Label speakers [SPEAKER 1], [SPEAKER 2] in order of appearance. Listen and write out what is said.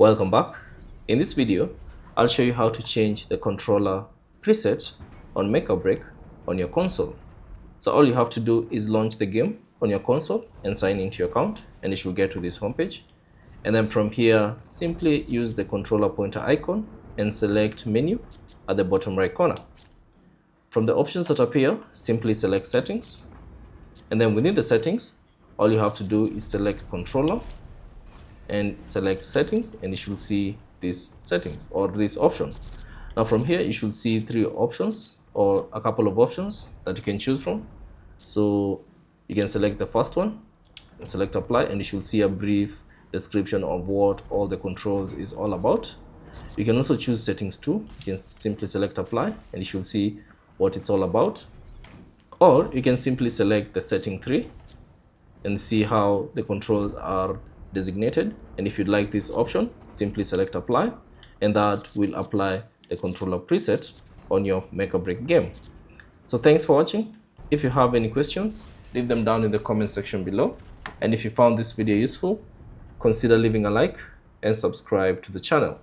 [SPEAKER 1] Welcome back. In this video, I'll show you how to change the controller preset on Mecha Break on your console. So all you have to do is launch the game on your console and sign into your account, and you should get to this homepage. And then from here, simply use the controller pointer icon and select menu at the bottom right corner. From the options that appear, simply select settings. And then within the settings, all you have to do is select controller and select settings, and you should see these settings or this option. Now from here, you should see three options or a couple of options that you can choose from. So you can select the first one and select apply, and you should see a brief description of what all the controls is all about. You can also choose settings 2. You can simply select apply, and you should see what it's all about. Or you can simply select the setting 3 and see how the controls are designated. And if you'd like this option, simply select apply, and that will apply the controller preset on your Mecha Break game. So thanks for watching. If you have any questions, leave them down in the comment section below. And if you found this video useful, consider leaving a like and subscribe to the channel.